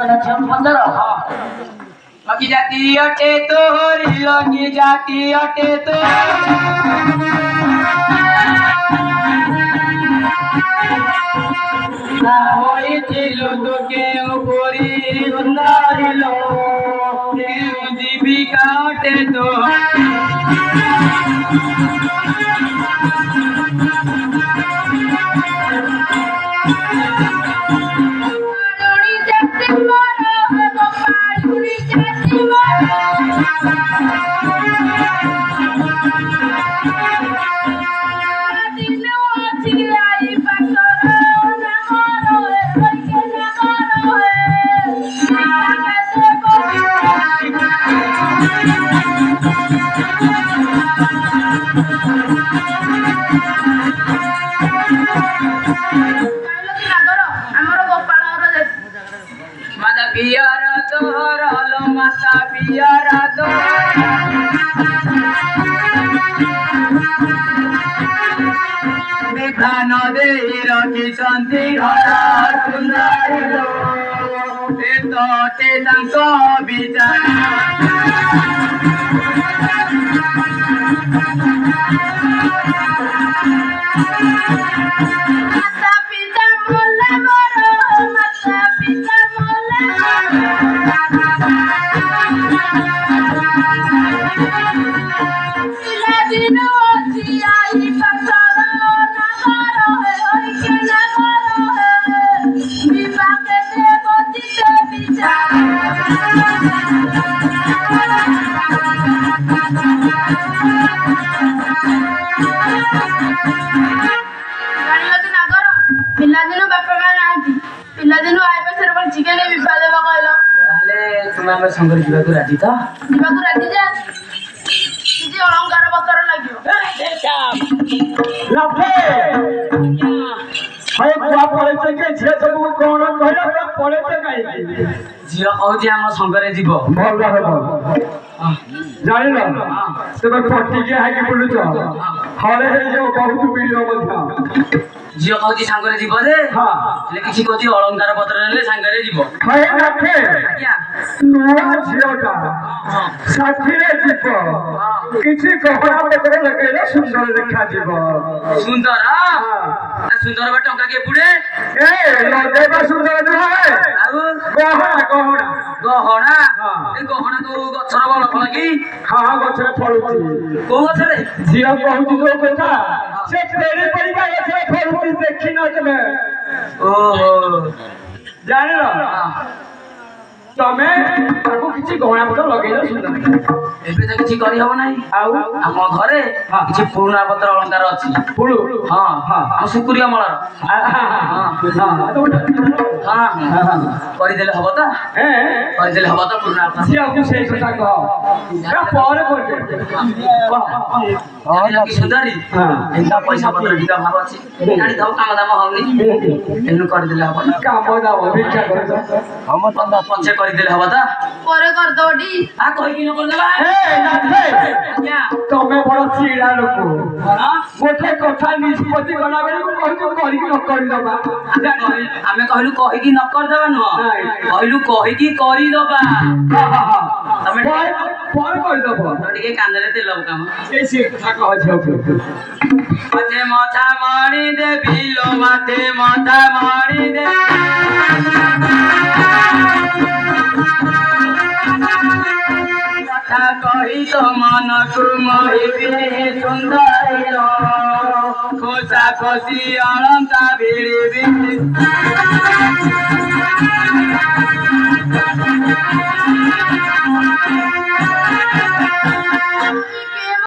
पंदर बाकी जाती अटे तो लगी जाती अटे तो তোকে উপরি বন্দারিল জীবিকা অটে তো पियारा तोहर लो माता पियारा तो विधान दे रखी शांति हरा सुंदर लो ते तांको विचार तुम्हें संगर जीवाकू राजी था जीवाकू राजी जा तुझे अलंकार पत्र लागियो लाफे हाय बुआ पळे से के झे सब कोन कहला पळे से काई झियो कहू जे हम संगरे जीव भल रहबो जानि न तबे पट्टी के हाकी बुलु छ हले हे जो बहुत वीडियो मध्य झियो कहू जे संगरे जीव जे हां ले किछि कोथि अलंकार पत्र नेले संगरे जीव हाय लाफे आज्ञा नुआ झियोटा साथीरे जीव किछि कहला पत्र लगेले सुंदर देखा जीव सुंदर हां सुंदर बा टंका के पुडे ए लगेबा सुंदर नहै आउ गहना गहना गहना ए गहना को गछर बल फलकी हां गछरे फलुची को गछरे झियो कहू जो कथा से तेरे परिवा गछरे फलुची देखि न तमे ओहो जानि न तमे ताको किछि गहना पत्र लगेला सुंदर एबे त किछि करि हबो नाही आउ हम घरे किछि पुरुना पत्र अलंकार अछि पुरु हां हां हम सुकुरिया मळर हां हां करि देले हबो त ए करि देले हबो त पुरुना पत्र से आपको सही कथा कह का पावर कर दे हां कि सुंदरी हां इनका पैसा पत्र दिका भाव अछि गाड़ी धौ काम दाम हवनी एनु करि देले हबो काम दाम भिक्षा कर हम त पछे करि देले हबो त परे कर दोडी आ कहि कि न कर देबा ए नाथे क्या तमे बड़ सीड़ा लोक हां गोटे कथा निष्पत्ति गला बेले को कहू कहि कि न कर देबा हमें कहलु कहि कि न कर देबा न कहलु कहि कि करि देबा हां हां तमे पर कर देबो तोडी के कांदरे ते लब काम ए से कथा कह छ माथे माथा मारी दे बिलो माथे माथा मारी दे कथा कही तो मन को मोहिबी सुंदर खोसा खोसी अलंका भिड़ी